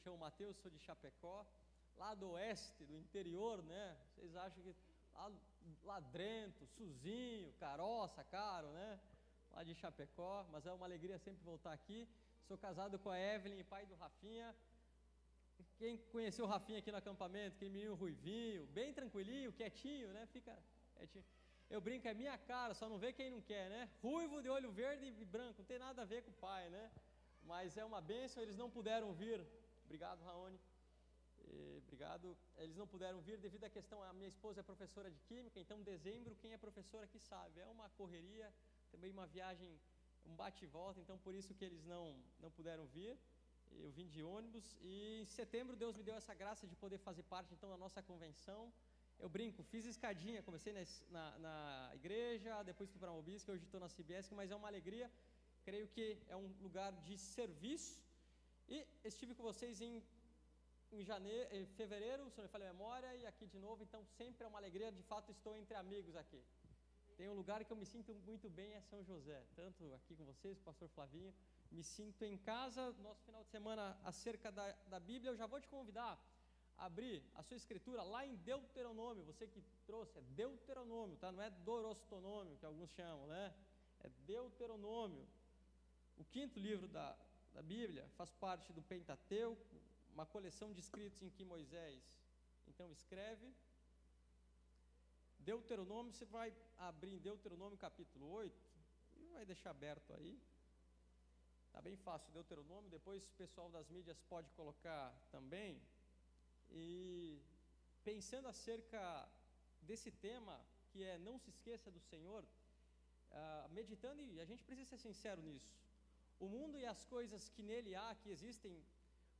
chamo Mateus, sou de Chapecó, lá do oeste, do interior, né? Vocês acham que Ladrento, Suzinho, Caroça, Caro, né? Lá de Chapecó, mas é uma alegria sempre voltar aqui. Sou casado com a Evelyn, pai do Rafinha. Quem conheceu o Rafinha aqui no acampamento, aquele menino ruivinho, bem tranquilinho, quietinho, né? Fica quietinho. Eu brinco, é minha cara, só não vê quem não quer, né? Ruivo de olho verde e branco, não tem nada a ver com o pai, né? Mas é uma bênção, eles não puderam vir. Obrigado, Raoni. Obrigado. Eles não puderam vir devido à questão, a minha esposa é professora de Química, então dezembro, quem é professor aqui sabe, é uma correria, também uma viagem, um bate e volta, então por isso que eles não puderam vir. Eu vim de ônibus e em setembro Deus me deu essa graça de poder fazer parte então da nossa convenção. Eu brinco, fiz escadinha, comecei na igreja, depois fui para a Mobisca, hoje estou na CBS, mas é uma alegria, creio que é um lugar de serviço. E estive com vocês em fevereiro, se não me falha a memória, e aqui de novo, então sempre é uma alegria, de fato estou entre amigos aqui. Tem um lugar que eu me sinto muito bem, é São José, tanto aqui com vocês, com o pastor Flavinho, me sinto em casa. Nosso final de semana acerca da Bíblia, eu já vou te convidar a abrir a sua escritura lá em Deuteronômio, você que trouxe, é Deuteronômio, tá? Não é Dorostonômio, que alguns chamam, né? É Deuteronômio, o quinto livro da Bíblia, faz parte do Pentateuco, uma coleção de escritos em que Moisés então escreve. Deuteronômio, você vai abrir em Deuteronômio capítulo 8 e vai deixar aberto aí, está bem fácil Deuteronômio, depois o pessoal das mídias pode colocar também. E pensando acerca desse tema, que é não se esqueça do Senhor, meditando, e a gente precisa ser sincero nisso, o mundo e as coisas que nele há, que existem,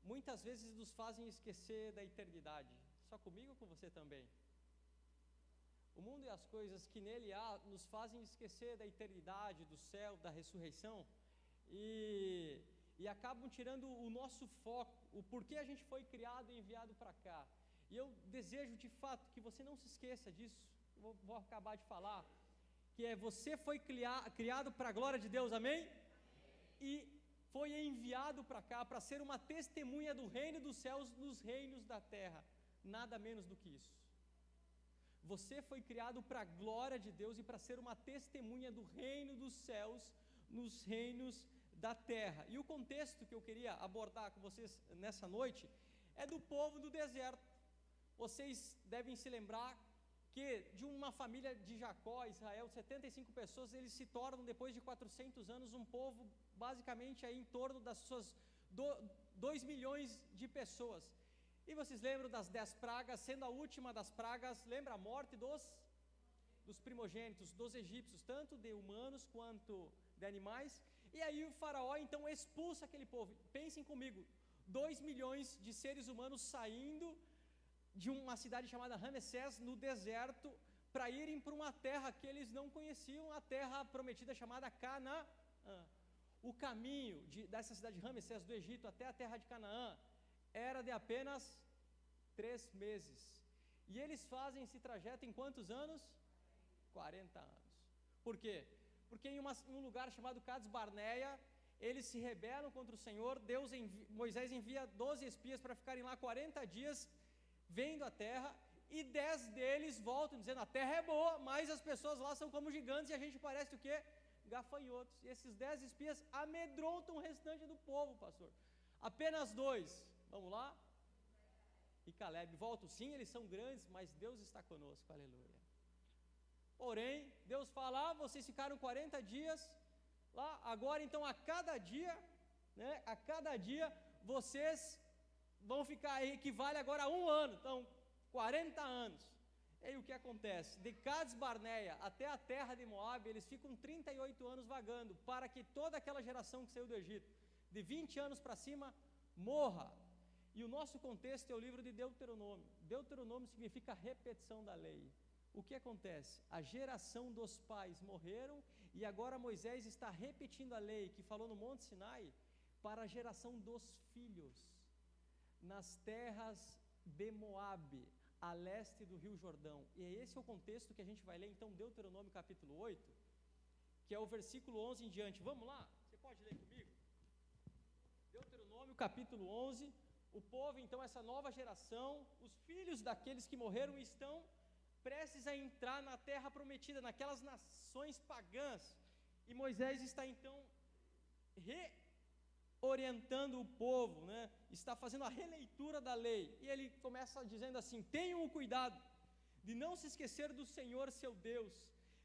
muitas vezes nos fazem esquecer da eternidade. Só comigo ou com você também? O mundo e as coisas que nele há nos fazem esquecer da eternidade, do céu, da ressurreição, e acabam tirando o nosso foco, o porquê a gente foi criado e enviado para cá. E eu desejo de fato que você não se esqueça disso. Vou acabar de falar, que é você foi criado para a glória de Deus, amém? E foi enviado para cá para ser uma testemunha do reino dos céus nos reinos da terra, nada menos do que isso. Você foi criado para a glória de Deus e para ser uma testemunha do reino dos céus nos reinos da terra. E o contexto que eu queria abordar com vocês nessa noite é do povo do deserto. Vocês devem se lembrar que de uma família de Jacó, Israel, 75 pessoas, eles se tornam depois de 400 anos um povo basicamente aí em torno das suas 2 milhões de pessoas. E vocês lembram das 10 pragas, sendo a última das pragas, lembra a morte dos primogênitos, dos egípcios, tanto de humanos quanto de animais. E aí o faraó então expulsa aquele povo. Pensem comigo, 2 milhões de seres humanos saindo de uma cidade chamada Ramessés, no deserto, para irem para uma terra que eles não conheciam, a terra prometida chamada Canaã. O caminho dessa cidade de Ramessés do Egito até a terra de Canaã era de apenas 3 meses, e eles fazem esse trajeto em quantos anos? 40 anos. Por quê? Porque em um lugar chamado Cades Barneia, eles se rebelam contra o Senhor. Moisés envia 12 espias para ficarem lá 40 dias, vendo a terra, e 10 deles voltam dizendo, a terra é boa, mas as pessoas lá são como gigantes, e a gente parece o quê? Gafanhotos. E esses 10 espias amedrontam o restante do povo, pastor. Apenas 2, vamos lá? E Caleb voltam, sim, eles são grandes, mas Deus está conosco, aleluia. Porém, Deus fala, vocês ficaram 40 dias lá, agora então a cada dia, né, a cada dia, vocês vão ficar, equivale agora a 1 ano, então 40 anos. E aí o que acontece? De Cades Barneia até a terra de Moabe, eles ficam 38 anos vagando, para que toda aquela geração que saiu do Egito, de 20 anos para cima, morra. E o nosso contexto é o livro de Deuteronômio. Deuteronômio significa repetição da lei. O que acontece? A geração dos pais morreram, e agora Moisés está repetindo a lei que falou no Monte Sinai, para a geração dos filhos, nas terras de Moabe, a leste do rio Jordão. E esse é o contexto que a gente vai ler então, Deuteronômio capítulo 8, que é o versículo 11 em diante. Vamos lá? Você pode ler comigo? Deuteronômio capítulo 11, O povo, então, essa nova geração, os filhos daqueles que morreram, estão prestes a entrar na terra prometida, naquelas nações pagãs. E Moisés está, então, reorientando o povo, né? Está fazendo a releitura da lei. E ele começa dizendo assim: tenham o cuidado de não se esquecer do Senhor seu Deus,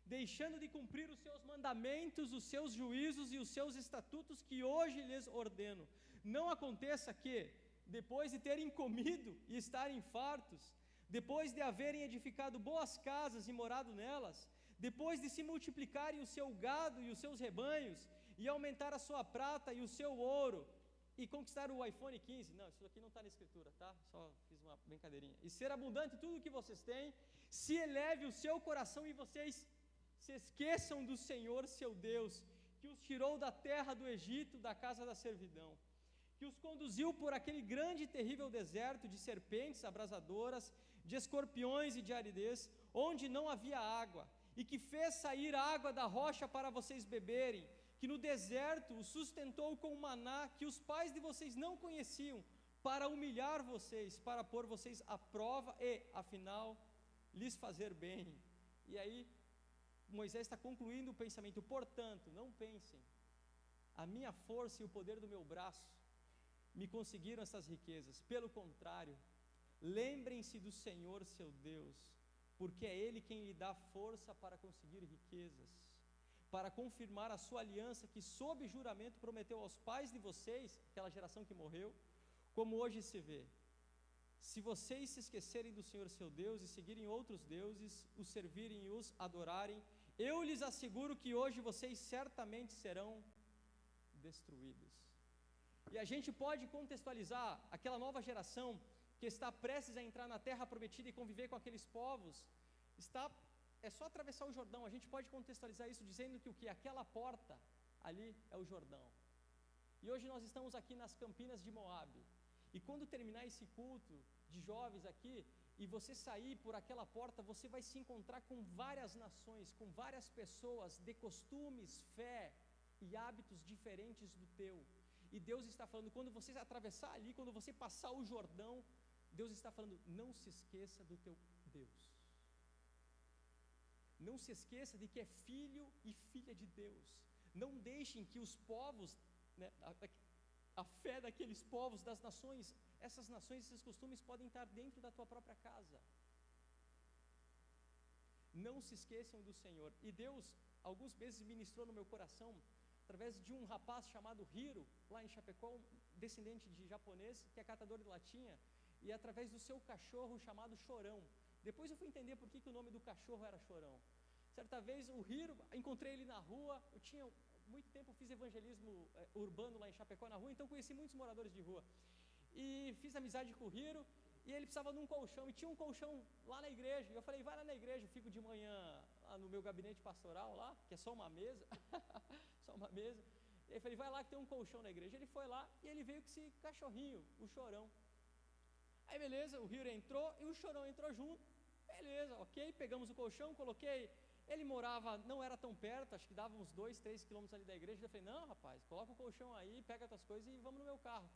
deixando de cumprir os seus mandamentos, os seus juízos e os seus estatutos que hoje lhes ordeno. Não aconteça que, depois de terem comido e estarem fartos, depois de haverem edificado boas casas e morado nelas, depois de se multiplicarem o seu gado e os seus rebanhos, e aumentar a sua prata e o seu ouro, e conquistar o iPhone 15, não, isso aqui não está na escritura, tá? Só fiz uma brincadeirinha. E ser abundante tudo o que vocês têm, se eleve o seu coração e vocês se esqueçam do Senhor seu Deus, que os tirou da terra do Egito, da casa da servidão, que os conduziu por aquele grande e terrível deserto de serpentes abrasadoras, de escorpiões e de aridez, onde não havia água, e que fez sair água da rocha para vocês beberem, que no deserto os sustentou com o maná que os pais de vocês não conheciam, para humilhar vocês, para pôr vocês à prova e, afinal, lhes fazer bem. E aí, Moisés está concluindo o pensamento: portanto, não pensem, a minha força e o poder do meu braço me conseguiram essas riquezas. Pelo contrário, lembrem-se do Senhor seu Deus, porque é Ele quem lhe dá força para conseguir riquezas, para confirmar a sua aliança que sob juramento prometeu aos pais de vocês, aquela geração que morreu, como hoje se vê. Se vocês se esquecerem do Senhor seu Deus e seguirem outros deuses, os servirem e os adorarem, eu lhes asseguro que hoje vocês certamente serão destruídos. E a gente pode contextualizar aquela nova geração que está prestes a entrar na terra prometida e conviver com aqueles povos. É só atravessar o Jordão. A gente pode contextualizar isso dizendo que o que? Aquela porta ali é o Jordão. E hoje nós estamos aqui nas Campinas de Moabe. E quando terminar esse culto de jovens aqui, e você sair por aquela porta, você vai se encontrar com várias nações, com várias pessoas de costumes, fé e hábitos diferentes do teu. E Deus está falando, quando você atravessar ali, quando você passar o Jordão, Deus está falando: não se esqueça do teu Deus. Não se esqueça de que é filho e filha de Deus. Não deixem que os povos, né, a fé daqueles povos, das nações, essas nações, esses costumes podem estar dentro da tua própria casa. Não se esqueçam do Senhor. E Deus, alguns meses, ministrou no meu coração, através de um rapaz chamado Hiro, lá em Chapecó, um descendente de japonês, que é catador de latinha, e através do seu cachorro chamado Chorão. Depois eu fui entender por que o nome do cachorro era Chorão. Certa vez o Hiro, encontrei ele na rua, eu tinha muito tempo, fiz evangelismo urbano lá em Chapecó na rua, então conheci muitos moradores de rua. E fiz amizade com o Hiro, e ele precisava de um colchão, e tinha um colchão lá na igreja, e eu falei: vai lá na igreja, eu fico de manhã lá no meu gabinete pastoral lá, que é só uma mesa, só uma mesa. E aí eu falei: vai lá que tem um colchão na igreja. Ele foi lá, e ele veio com esse cachorrinho, o Chorão. Aí beleza, o Hiro entrou, e o Chorão entrou junto, beleza, ok, pegamos o colchão, coloquei. Ele morava, não era tão perto, acho que dava uns 2, 3 quilômetros ali da igreja. Eu falei: não, rapaz, coloca o colchão aí, pega as tuas coisas e vamos no meu carro.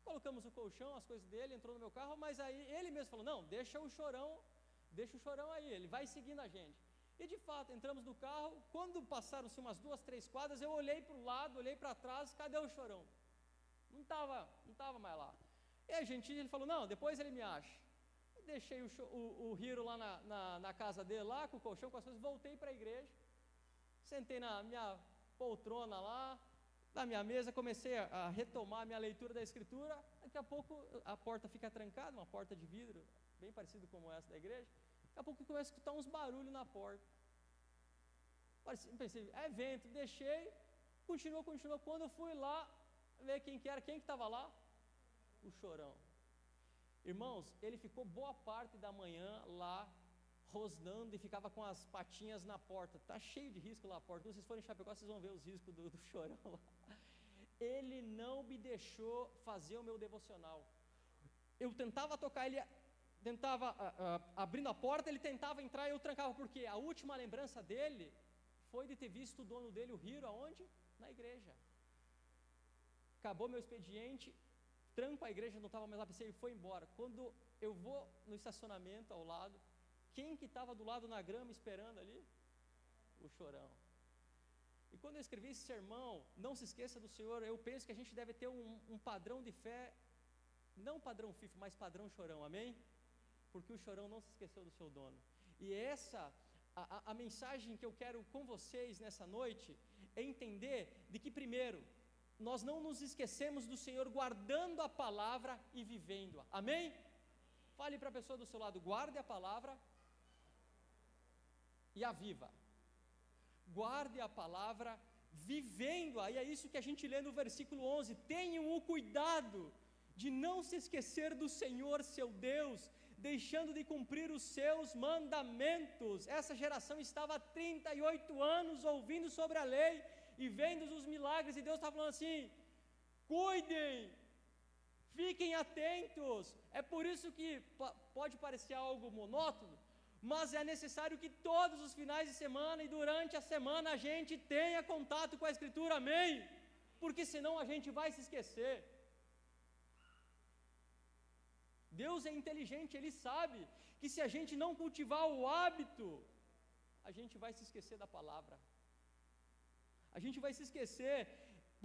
Colocamos o colchão, as coisas dele, entrou no meu carro, mas aí ele mesmo falou: não, deixa o Chorão aí, ele vai seguindo a gente. E de fato, entramos no carro, quando passaram-se umas 2, 3 quadras, eu olhei para o lado, olhei para trás, cadê o Chorão? Não estava mais lá. E a gente, ele falou: não, depois ele me acha. Deixei o Hiro lá na casa dele, lá com o colchão, com as coisas, voltei para a igreja, sentei na minha poltrona lá, na minha mesa, comecei a retomar a minha leitura da escritura. Daqui a pouco a porta fica trancada, uma porta de vidro, bem parecido como essa da igreja. Daqui a pouco eu começo a escutar uns barulhos na porta. Pensei: é vento, deixei, continuou. Quando eu fui lá, ver quem que era, quem que estava lá? O Chorão. Irmãos, ele ficou boa parte da manhã lá, rosnando, e ficava com as patinhas na porta. Está cheio de risco lá a porta. Quando vocês forem em Chapecó, vocês vão ver os riscos do Chorão lá. Ele não me deixou fazer o meu devocional. Eu tentava tocar, ele tentava, abrindo a porta, ele tentava entrar e eu trancava, porque a última lembrança dele foi de ter visto o dono dele, o Hiro, aonde? Na igreja. Acabou meu expediente, tranco a igreja, não estava mais lá, pensei, ele foi embora. Quando eu vou no estacionamento ao lado, quem que estava do lado na grama esperando ali? O Chorão. E quando eu escrevi esse sermão, não se esqueça do Senhor, eu penso que a gente deve ter um padrão de fé, não padrão FIFO, mas padrão Chorão, amém? Porque o Chorão não se esqueceu do seu dono. E essa, a mensagem que eu quero com vocês nessa noite, é entender de que primeiro, nós não nos esquecemos do Senhor guardando a palavra e vivendo-a, amém? Fale para a pessoa do seu lado, guarde a palavra e a viva. Guarde a palavra vivendo-a, e é isso que a gente lê no versículo 11, tenham o cuidado de não se esquecer do Senhor seu Deus, deixando de cumprir os seus mandamentos. Essa geração estava há 38 anos ouvindo sobre a lei, e vendo os milagres, e Deus está falando assim, cuidem, fiquem atentos. É por isso que pode parecer algo monótono, mas é necessário que todos os finais de semana e durante a semana a gente tenha contato com a Escritura, amém? Porque senão a gente vai se esquecer. Deus é inteligente, Ele sabe que se a gente não cultivar o hábito, a gente vai se esquecer da palavra. A gente vai se esquecer.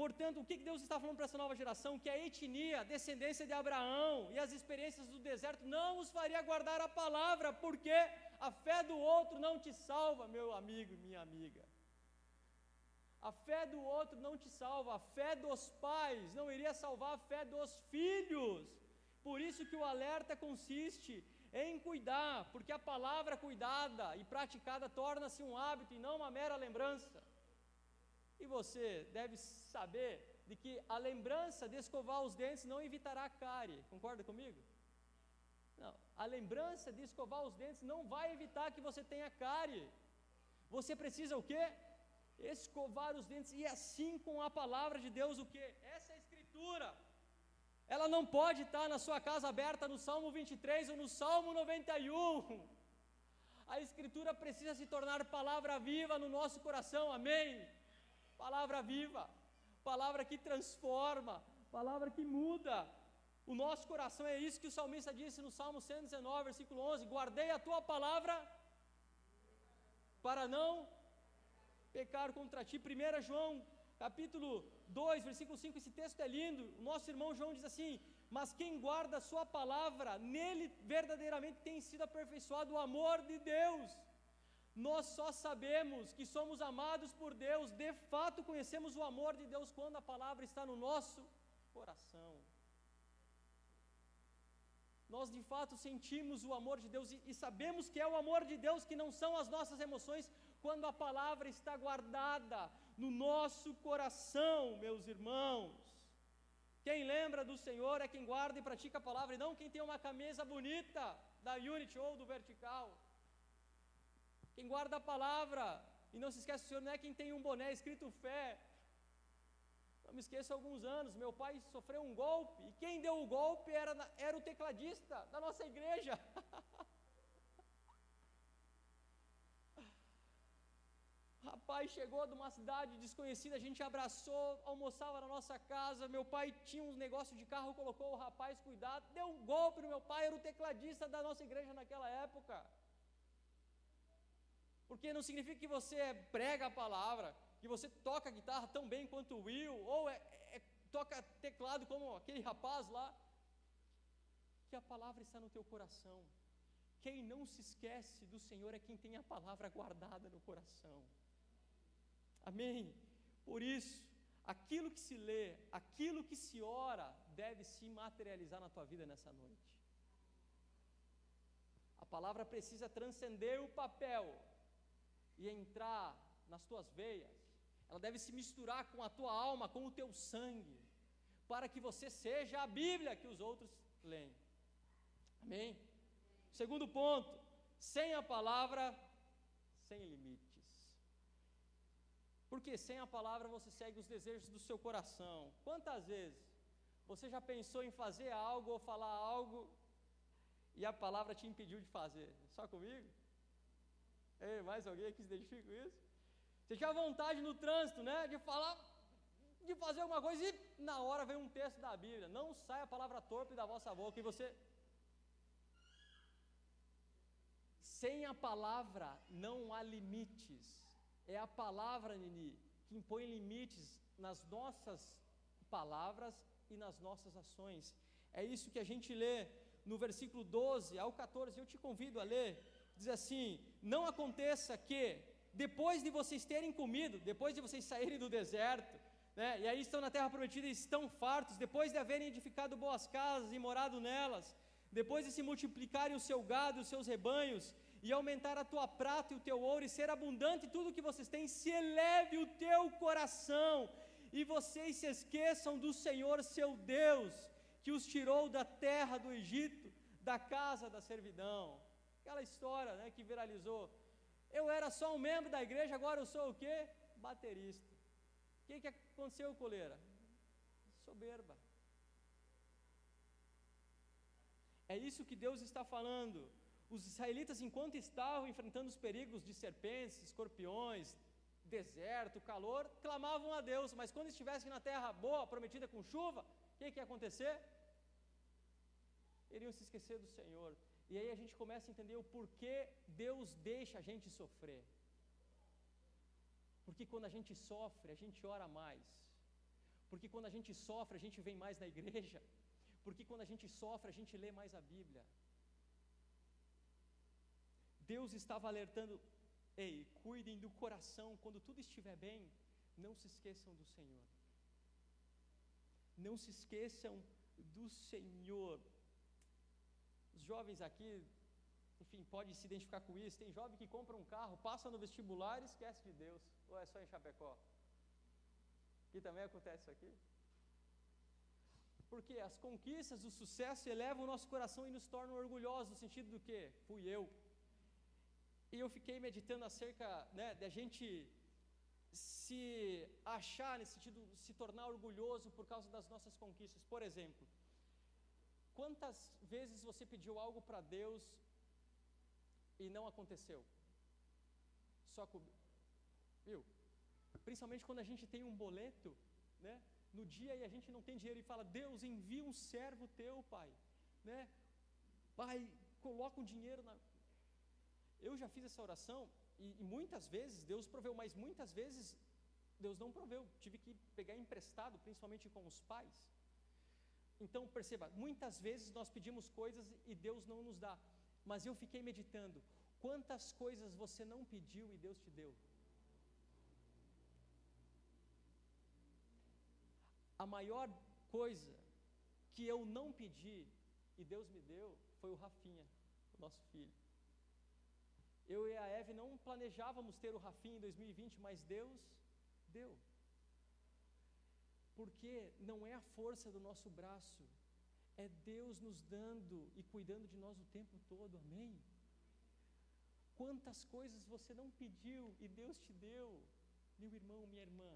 Portanto, o que Deus está falando para essa nova geração? Que a etnia, a descendência de Abraão e as experiências do deserto não os faria guardar a palavra, porque a fé do outro não te salva, meu amigo e minha amiga. A fé do outro não te salva, a fé dos pais não iria salvar a fé dos filhos. Por isso que o alerta consiste em cuidar, porque a palavra cuidada e praticada torna-se um hábito e não uma mera lembrança. E você deve saber de que a lembrança de escovar os dentes não evitará cárie, concorda comigo? Não, a lembrança de escovar os dentes não vai evitar que você tenha cárie. Você precisa o quê? Escovar os dentes, e assim com a palavra de Deus o quê? Essa é a Escritura. Ela não pode estar na sua casa aberta no Salmo 23 ou no Salmo 91. A Escritura precisa se tornar palavra viva no nosso coração, amém? Palavra viva, palavra que transforma, palavra que muda o nosso coração. É isso que o salmista disse no Salmo 119, versículo 11, guardei a tua palavra para não pecar contra ti. 1 João capítulo 2, versículo 5, esse texto é lindo. O nosso irmão João diz assim, mas quem guarda a sua palavra, nele verdadeiramente tem sido aperfeiçoado o amor de Deus. Nós só sabemos que somos amados por Deus, de fato conhecemos o amor de Deus quando a palavra está no nosso coração. Nós de fato sentimos o amor de Deus e sabemos que é o amor de Deus, que não são as nossas emoções, quando a palavra está guardada no nosso coração, meus irmãos. Quem lembra do Senhor é quem guarda e pratica a palavra, e não quem tem uma camisa bonita da Unity ou do Vertical. Quem guarda a palavra e não se esquece do Senhor não é quem tem um boné escrito fé. Não me esqueço, há alguns anos, meu pai sofreu um golpe, e quem deu o golpe era o tecladista da nossa igreja. Rapaz, chegou de uma cidade desconhecida, a gente abraçou, almoçava na nossa casa, meu pai tinha uns negócios de carro, colocou o rapaz, cuidado, deu um golpe no meu pai, era o tecladista da nossa igreja naquela época. Porque não significa que você prega a palavra, que você toca guitarra tão bem quanto o Will, ou toca teclado como aquele rapaz lá, que a palavra está no teu coração. Quem não se esquece do Senhor é quem tem a palavra guardada no coração. Amém? Por isso, aquilo que se lê, aquilo que se ora, deve se materializar na tua vida nessa noite. A palavra precisa transcender o papel e entrar nas tuas veias. Ela deve se misturar com a tua alma, com o teu sangue, para que você seja a Bíblia que os outros leem. Amém? Segundo ponto, sem a palavra, sem limites. Porque sem a palavra você segue os desejos do seu coração. Quantas vezes você já pensou em fazer algo ou falar algo e a palavra te impediu de fazer? Só comigo? Ei, mais alguém que se identifica com isso? Você tinha vontade no trânsito, né, de falar de fazer alguma coisa e na hora vem um texto da Bíblia. Não sai a palavra torpe da vossa boca e você... Sem a palavra não há limites. É a palavra, Nini, que impõe limites nas nossas palavras e nas nossas ações. É isso que a gente lê no versículo 12 ao 14, eu te convido a ler, diz assim: não aconteça que, depois de vocês terem comido, depois de vocês saírem do deserto, né, e aí estão na terra prometida e estão fartos, depois de haverem edificado boas casas e morado nelas, depois de se multiplicarem o seu gado e os seus rebanhos, e aumentar a tua prata e o teu ouro, e ser abundante tudo o que vocês têm, se eleve o teu coração, e vocês se esqueçam do Senhor seu Deus, que os tirou da terra do Egito, da casa da servidão. Aquela história, né, que viralizou. Eu era só um membro da igreja, agora eu sou o quê? Baterista. O que aconteceu, coleira? Soberba. É isso que Deus está falando. Os israelitas, enquanto estavam enfrentando os perigos de serpentes, escorpiões, deserto, calor, clamavam a Deus, mas quando estivessem na terra boa, prometida com chuva, o que ia acontecer? Iriam se esquecer do Senhor. E aí a gente começa a entender o porquê Deus deixa a gente sofrer. Porque quando a gente sofre, a gente ora mais. Porque quando a gente sofre, a gente vem mais na igreja. Porque quando a gente sofre, a gente lê mais a Bíblia. Deus estava alertando: ei, cuidem do coração, quando tudo estiver bem, não se esqueçam do Senhor. Não se esqueçam do Senhor. Os jovens aqui, enfim, podem se identificar com isso. Tem jovem que compra um carro, passa no vestibular e esquece de Deus. Ou é só em Chapecó? E também acontece isso aqui. Porque as conquistas, o sucesso elevam o nosso coração e nos tornam orgulhosos, no sentido do quê? Fui eu. E eu fiquei meditando acerca, né, de a gente se achar, nesse sentido, se tornar orgulhoso por causa das nossas conquistas. Por exemplo, quantas vezes você pediu algo para Deus e não aconteceu? Viu? Principalmente quando a gente tem um boleto, né, no dia e a gente não tem dinheiro e fala: Deus, envia um servo teu, Pai, né? Pai, coloca um dinheiro na... Eu já fiz essa oração e muitas vezes Deus proveu, mas muitas vezes Deus não proveu. Tive que pegar emprestado, principalmente com os pais. Então perceba, muitas vezes nós pedimos coisas e Deus não nos dá. Mas eu fiquei meditando: quantas coisas você não pediu e Deus te deu? A maior coisa que eu não pedi e Deus me deu foi o Rafinha, o nosso filho. Eu e a Eve não planejávamos ter o Rafinha em 2020, mas Deus deu. Porque não é a força do nosso braço, é Deus nos dando e cuidando de nós o tempo todo, amém? Quantas coisas você não pediu e Deus te deu, meu irmão, minha irmã?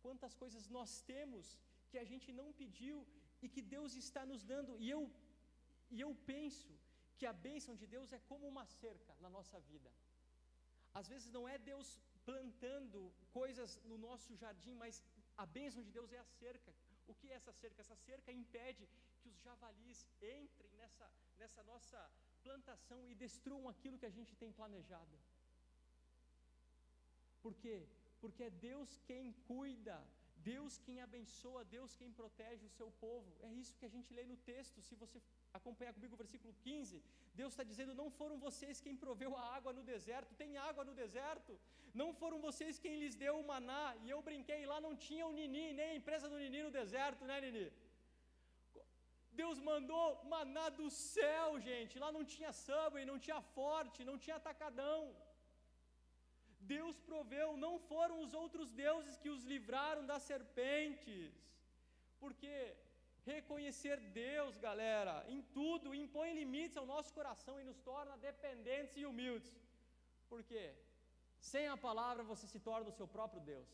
Quantas coisas nós temos que a gente não pediu e que Deus está nos dando, e eu penso que a bênção de Deus é como uma cerca na nossa vida. Às vezes não é Deus plantando coisas no nosso jardim, mas a bênção de Deus é a cerca. O que é essa cerca? Essa cerca impede que os javalis entrem nessa nossa plantação e destruam aquilo que a gente tem planejado. Por quê? Porque é Deus quem cuida, Deus quem abençoa, Deus quem protege o seu povo. É isso que a gente lê no texto. Se você acompanhar comigo o versículo 15, Deus está dizendo: não foram vocês quem proveu a água no deserto, tem água no deserto, não foram vocês quem lhes deu o maná, e eu brinquei, lá não tinha o Nini, nem a empresa do Nini no deserto, né, Nini? Deus mandou maná do céu, gente, lá não tinha Subway, não tinha Forte, não tinha Atacadão. Deus proveu, não foram os outros deuses que os livraram das serpentes, porque reconhecer Deus, galera, em tudo, impõe limites ao nosso coração e nos torna dependentes e humildes. Por quê? Sem a palavra você se torna o seu próprio Deus.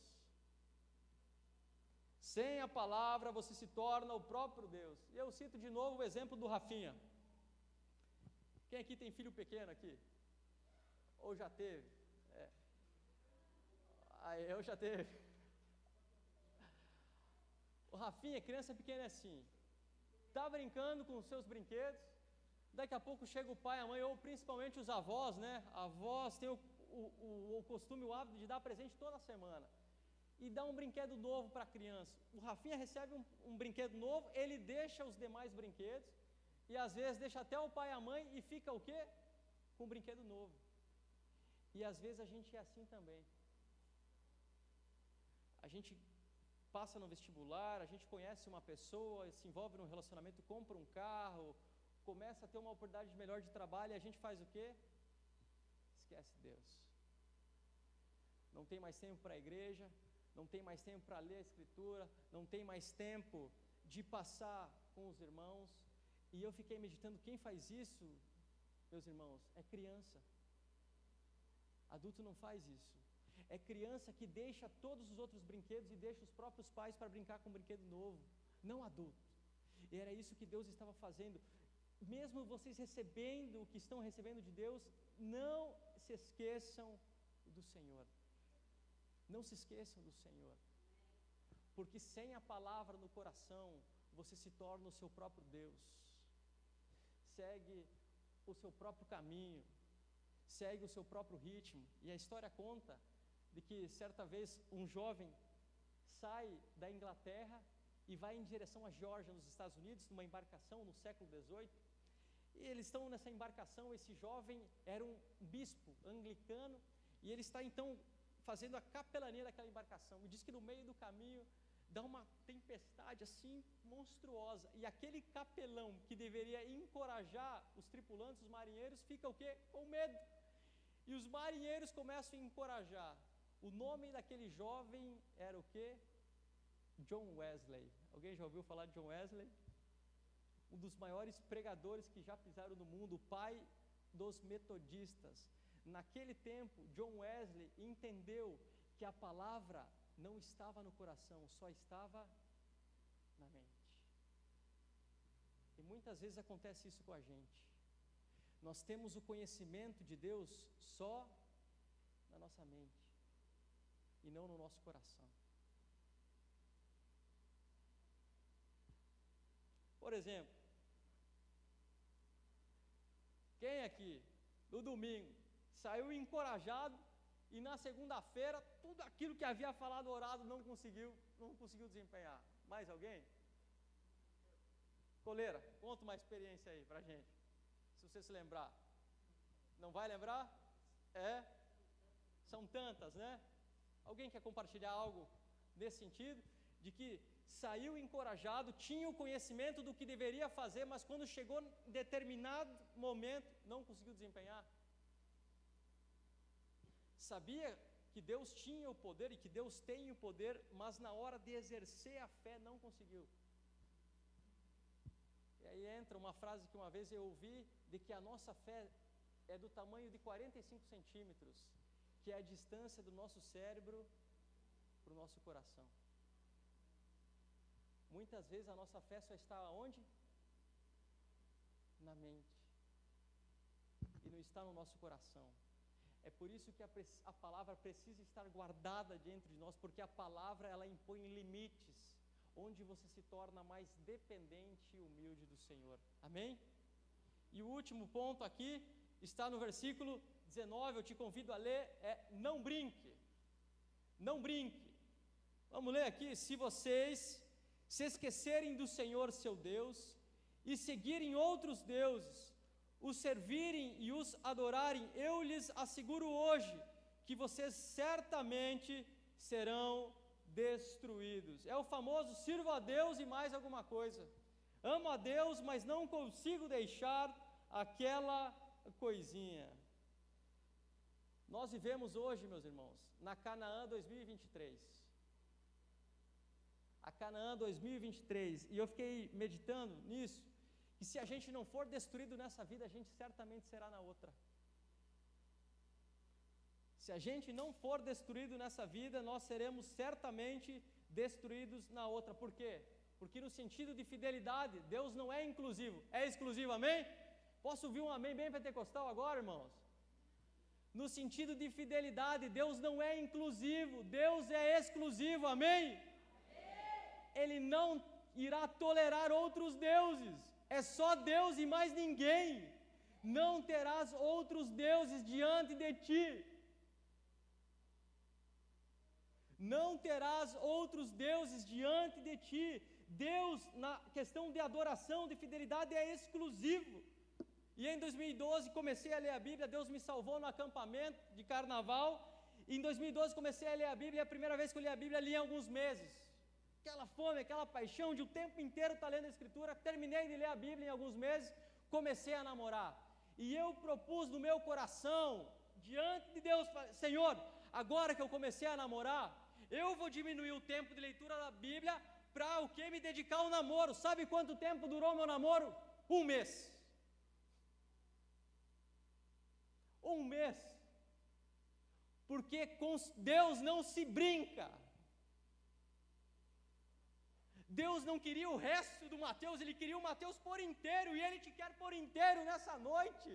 Sem a palavra você se torna o próprio Deus. E eu cito de novo o exemplo do Rafinha. Quem aqui tem filho pequeno aqui? Ou já teve? Eu já teve. O Rafinha, criança pequena, é assim, está brincando com os seus brinquedos, daqui a pouco chega o pai, a mãe, ou principalmente os avós, né? Avós têm o costume, o hábito de dar presente toda semana, e dá um brinquedo novo para a criança. O Rafinha recebe um brinquedo novo, ele deixa os demais brinquedos, e às vezes deixa até o pai e a mãe, e fica o quê? Com um brinquedo novo. E às vezes a gente é assim também. A gente passa no vestibular, a gente conhece uma pessoa, se envolve num relacionamento, compra um carro, começa a ter uma oportunidade melhor de trabalho, e a gente faz o quê? Esquece Deus. Não tem mais tempo para a igreja, não tem mais tempo para ler a Escritura, não tem mais tempo de passar com os irmãos. E eu fiquei meditando, quem faz isso, meus irmãos, é criança. Adulto não faz isso. É criança que deixa todos os outros brinquedos e deixa os próprios pais para brincar com um brinquedo novo, não adulto. E era isso que Deus estava fazendo. Mesmo vocês recebendo o que estão recebendo de Deus, não se esqueçam do Senhor. Não se esqueçam do Senhor. Porque sem a palavra no coração, você se torna o seu próprio Deus. Segue o seu próprio caminho, segue o seu próprio ritmo. E a história conta de que certa vez um jovem sai da Inglaterra e vai em direção à Geórgia, nos Estados Unidos, numa embarcação no século XVIII. E eles estão nessa embarcação, esse jovem era um bispo anglicano, e ele está então fazendo a capelania daquela embarcação, e diz que no meio do caminho dá uma tempestade assim monstruosa, e aquele capelão que deveria encorajar os tripulantes, os marinheiros, fica o quê? Com medo, e os marinheiros começam a encorajar. O nome daquele jovem era o quê? John Wesley. Alguém já ouviu falar de John Wesley? Um dos maiores pregadores que já pisaram no mundo, o pai dos metodistas. Naquele tempo, John Wesley entendeu que a palavra não estava no coração, só estava na mente. E muitas vezes acontece isso com a gente. Nós temos o conhecimento de Deus só na nossa mente e não no nosso coração. Por exemplo, quem aqui no domingo saiu encorajado e na segunda-feira tudo aquilo que havia falado, orado, não conseguiu desempenhar? Mais alguém? Coleira, conta uma experiência aí pra gente, se você se lembrar. Não vai lembrar? São tantas, né? Alguém quer compartilhar algo nesse sentido? De que saiu encorajado, tinha o conhecimento do que deveria fazer, mas quando chegou em determinado momento, não conseguiu desempenhar? Sabia que Deus tinha o poder e que Deus tem o poder, mas na hora de exercer a fé não conseguiu. E aí entra uma frase que uma vez eu ouvi, de que a nossa fé é do tamanho de 45 centímetros, que é a distância do nosso cérebro para o nosso coração. Muitas vezes a nossa fé só está onde? Na mente. E não está no nosso coração. É por isso que a palavra precisa estar guardada dentro de nós, porque a palavra ela impõe limites, onde você se torna mais dependente e humilde do Senhor. Amém? E o último ponto aqui está no versículo 19, eu te convido a ler, não brinque. Não brinque. Vamos ler aqui, se vocês se esquecerem do Senhor seu Deus e seguirem outros deuses, os servirem e os adorarem, eu lhes asseguro hoje que vocês certamente serão destruídos. É o famoso sirvo a Deus e mais alguma coisa. Amo a Deus, mas não consigo deixar aquela coisinha. Nós vivemos hoje, meus irmãos, na Canaã 2023. A Canaã 2023, e eu fiquei meditando nisso, que se a gente não for destruído nessa vida, a gente certamente será na outra. Se a gente não for destruído nessa vida, nós seremos certamente destruídos na outra. Por quê? Porque no sentido de fidelidade, Deus não é inclusivo, é exclusivo, amém? Posso ouvir um amém bem pentecostal agora, irmãos? No sentido de fidelidade, Deus não é inclusivo, Deus é exclusivo, amém? Ele não irá tolerar outros deuses. É só Deus e mais ninguém. Não terás outros deuses diante de ti. Não terás outros deuses diante de ti. Deus, na questão de adoração, de fidelidade, é exclusivo. E em 2012 comecei a ler a Bíblia, Deus me salvou no acampamento de carnaval. E em 2012 comecei a ler a Bíblia, e a primeira vez que eu li a Bíblia, li em alguns meses. Aquela fome, aquela paixão de o tempo inteiro estar lendo a Escritura. Terminei de ler a Bíblia em alguns meses, comecei a namorar. E eu propus no meu coração, diante de Deus, Senhor, agora que eu comecei a namorar, eu vou diminuir o tempo de leitura da Bíblia para o que? Me dedicar ao namoro. Sabe quanto tempo durou meu namoro? 1 mês. 1 mês. Porque com Deus não se brinca. Deus não queria o resto do Mateus, Ele queria o Mateus por inteiro, e Ele te quer por inteiro nessa noite.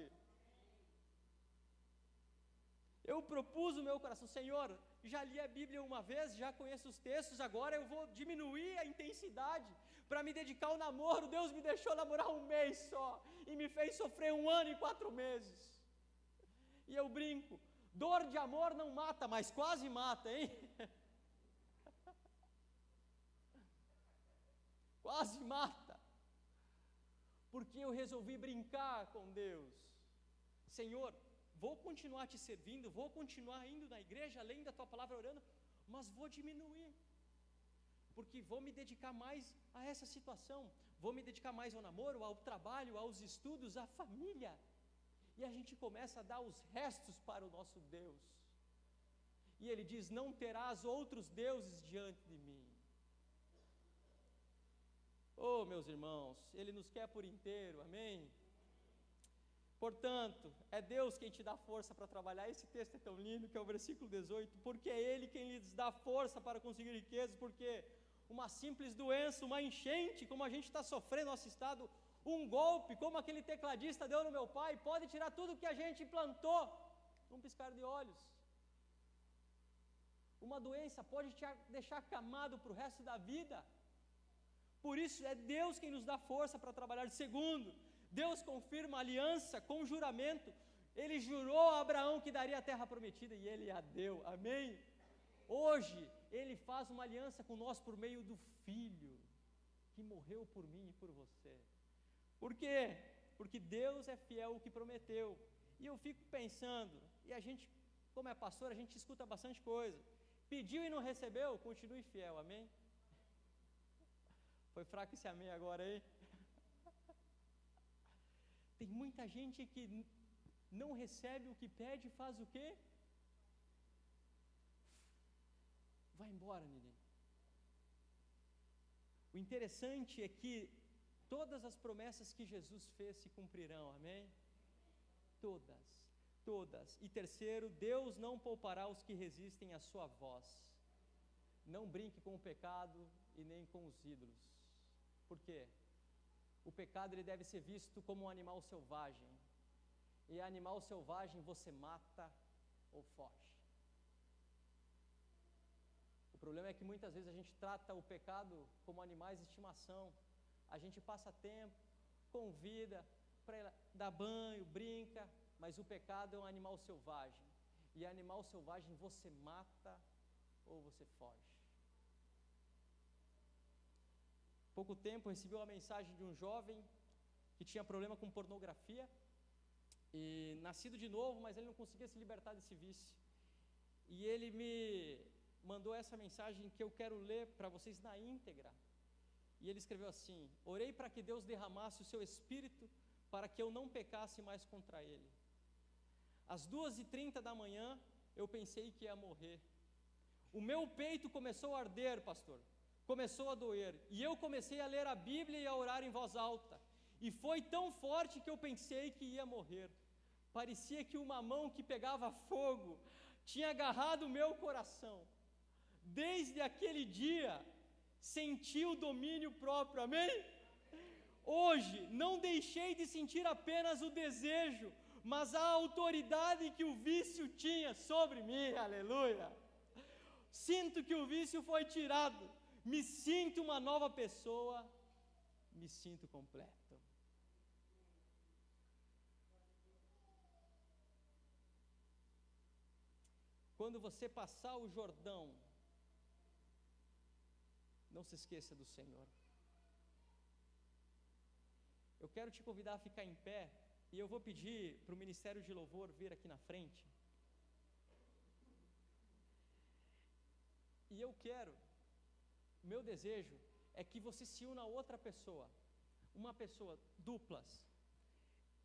Eu propus no meu coração, Senhor, já li a Bíblia uma vez, já conheço os textos, agora eu vou diminuir a intensidade para me dedicar ao namoro. Deus me deixou namorar 1 mês só, e me fez sofrer 1 ano e 4 meses. E eu brinco, dor de amor não mata, mas quase mata, hein? Quase mata, porque eu resolvi brincar com Deus. Senhor, vou continuar te servindo, vou continuar indo na igreja, além da tua palavra orando, mas vou diminuir, porque vou me dedicar mais a essa situação, vou me dedicar mais ao namoro, ao trabalho, aos estudos, à família, e a gente começa a dar os restos para o nosso Deus, e Ele diz, não terás outros deuses diante de mim. Oh, meus irmãos, Ele nos quer por inteiro, amém? Portanto, é Deus quem te dá força para trabalhar. Esse texto é tão lindo, que é o versículo 18, porque é Ele quem lhes dá força para conseguir riquezas, porque uma simples doença, uma enchente, como a gente está sofrendo no nosso estado, um golpe, como aquele tecladista deu no meu pai, pode tirar tudo que a gente plantou, num piscar de olhos. Uma doença pode te deixar acamado para o resto da vida. Por isso é Deus quem nos dá força para trabalhar. Segundo, Deus confirma a aliança com juramento. Ele jurou a Abraão que daria a terra prometida e Ele a deu, amém? Hoje, Ele faz uma aliança com nós por meio do Filho, que morreu por mim e por você. Por quê? Porque Deus é fiel ao que prometeu. E eu fico pensando, e a gente, como é pastor, a gente escuta bastante coisa. Pediu e não recebeu, continue fiel, amém? Foi fraco esse amém agora, hein? Tem muita gente que não recebe o que pede e faz o quê? Vai embora, menino. O interessante é que todas as promessas que Jesus fez se cumprirão, amém? Todas, todas. E terceiro, Deus não poupará os que resistem à sua voz. Não brinque com o pecado e nem com os ídolos. Por quê? O pecado ele deve ser visto como um animal selvagem. E animal selvagem você mata ou foge. O problema é que muitas vezes a gente trata o pecado como animais de estimação. A gente passa tempo, convida para dar banho, brinca, mas o pecado é um animal selvagem. E animal selvagem você mata ou você foge. Pouco tempo recebi uma mensagem de um jovem que tinha problema com pornografia e nascido de novo, mas ele não conseguia se libertar desse vício. E ele me mandou essa mensagem que eu quero ler para vocês na íntegra. E ele escreveu assim: orei para que Deus derramasse o seu espírito para que eu não pecasse mais contra ele. Às 2h30 da manhã eu pensei que ia morrer. O meu peito começou a arder, pastor. Começou a doer, e eu comecei a ler a Bíblia e a orar em voz alta, e foi tão forte que eu pensei que ia morrer. Parecia que uma mão que pegava fogo tinha agarrado o meu coração. Desde aquele dia, senti o domínio próprio, amém? Hoje, não deixei de sentir apenas o desejo, mas a autoridade que o vício tinha sobre mim, aleluia. Sinto que o vício foi tirado. me sinto uma nova pessoa, me sinto completo. Quando você passar o Jordão, não se esqueça do Senhor. Eu quero te convidar a ficar em pé, e eu vou pedir para o Ministério de Louvor vir aqui na frente. E eu quero, meu desejo é que você se una a outra pessoa, uma pessoa, duplas,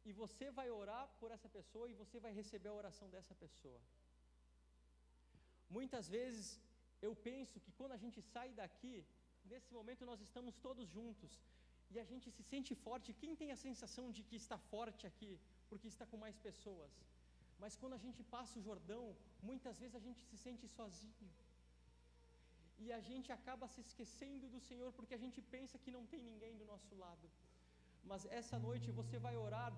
e você vai orar por essa pessoa e você vai receber a oração dessa pessoa. Muitas vezes eu penso que quando a gente sai daqui, nesse momento nós estamos todos juntos, e a gente se sente forte. Quem tem a sensação de que está forte aqui, porque está com mais pessoas? Mas quando a gente passa o Jordão, muitas vezes a gente se sente sozinho, e a gente acaba se esquecendo do Senhor, porque a gente pensa que não tem ninguém do nosso lado. Mas essa noite você vai orar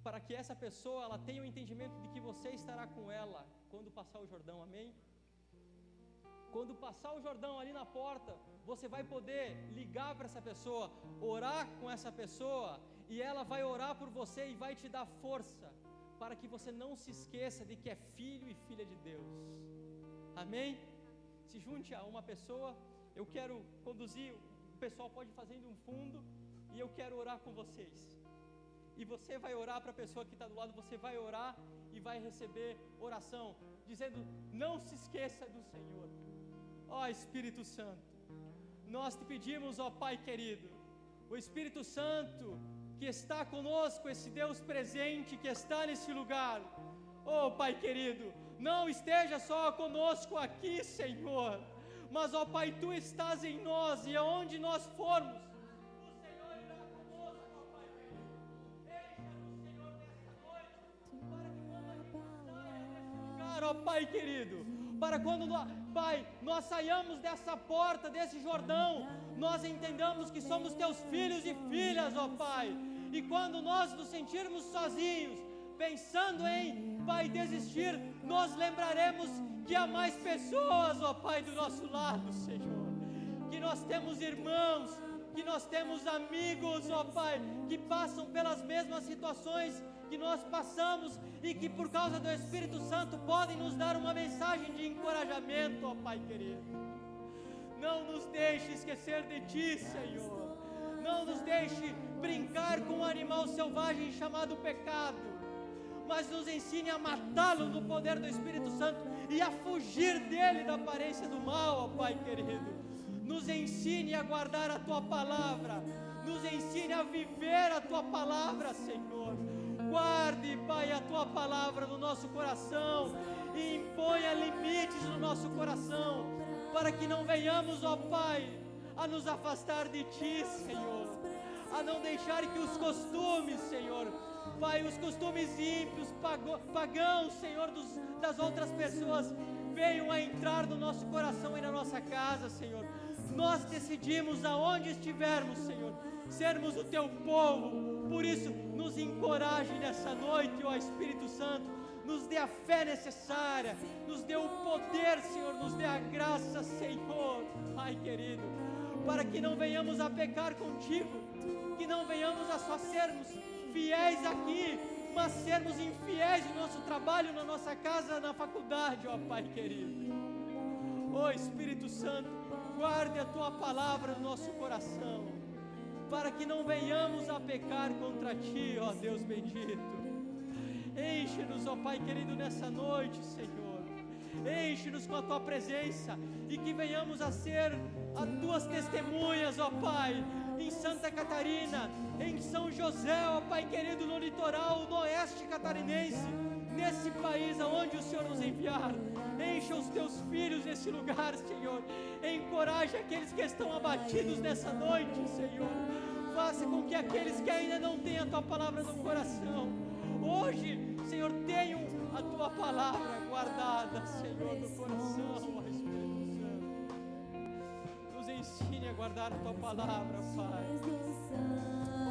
para que essa pessoa, ela tenha o entendimento de que você estará com ela quando passar o Jordão, amém? Quando passar o Jordão ali na porta, você vai poder ligar para essa pessoa, orar com essa pessoa, e ela vai orar por você e vai te dar força, para que você não se esqueça de que é filho e filha de Deus, amém? Se junte a uma pessoa. Eu quero conduzir, o pessoal pode ir fazendo um fundo, e eu quero orar com vocês, e você vai orar para a pessoa que está do lado, você vai orar e vai receber oração, dizendo: não se esqueça do Senhor. Ó Espírito Santo, nós te pedimos, ó Pai querido, o Espírito Santo que está conosco, esse Deus presente que está nesse lugar, ó Pai querido, não esteja só conosco aqui, Senhor, mas ó Pai, Tu estás em nós, e aonde nós formos, o Senhor irá conosco, ó Pai querido. Encha-nos, Senhor, nesta noite, para que quando a gente saia desse lugar, ó Pai querido, para quando, Pai, nós saiamos dessa porta, desse Jordão, nós entendamos que somos Teus filhos e filhas, ó Pai, e quando nós nos sentirmos sozinhos, pensando em, Pai, desistir, nós lembraremos que há mais pessoas, ó Pai, do nosso lado, Senhor, que nós temos irmãos, que nós temos amigos, ó Pai, que passam pelas mesmas situações que nós passamos, e que por causa do Espírito Santo podem nos dar uma mensagem de encorajamento, ó Pai querido. Não nos deixe esquecer de Ti, Senhor. Não nos deixe brincar com um animal selvagem chamado pecado, mas nos ensine a matá-lo no poder do Espírito Santo e a fugir dele da aparência do mal, ó Pai querido. Nos ensine a guardar a Tua palavra, nos ensine a viver a Tua palavra, Senhor. Guarde, Pai, a Tua palavra no nosso coração e imponha limites no nosso coração, para que não venhamos, ó Pai, a nos afastar de Ti, Senhor, a não deixar que os costumes, Senhor, Pai, os costumes ímpios, pagãos, Senhor, das outras pessoas, venham a entrar no nosso coração e na nossa casa, Senhor. Nós decidimos, aonde estivermos, Senhor, sermos o Teu povo. Por isso, nos encoraje nessa noite, ó Espírito Santo, nos dê a fé necessária, nos dê o poder, Senhor, nos dê a graça, Senhor, Pai querido, para que não venhamos a pecar contigo, que não venhamos a só sermos fiéis aqui, mas sermos infiéis no nosso trabalho, na nossa casa, na faculdade, ó Pai querido. Ó Espírito Santo, guarde a Tua palavra no nosso coração, para que não venhamos a pecar contra Ti, ó Deus bendito. Enche-nos, ó Pai querido, nessa noite, Senhor. Enche-nos com a Tua presença, e que venhamos a ser as Tuas testemunhas, ó Pai, em Santa Catarina, em São José, ó Pai querido, no litoral, no oeste catarinense, nesse país aonde o Senhor nos enviar. Encha os Teus filhos nesse lugar, Senhor. Encoraje aqueles que estão abatidos nessa noite, Senhor. Faça com que aqueles que ainda não têm a Tua palavra no coração, hoje, Senhor, tenham a Tua palavra guardada, Senhor, no coração, ó Espírito Santo. Nos ensine a guardar a Tua palavra, Pai.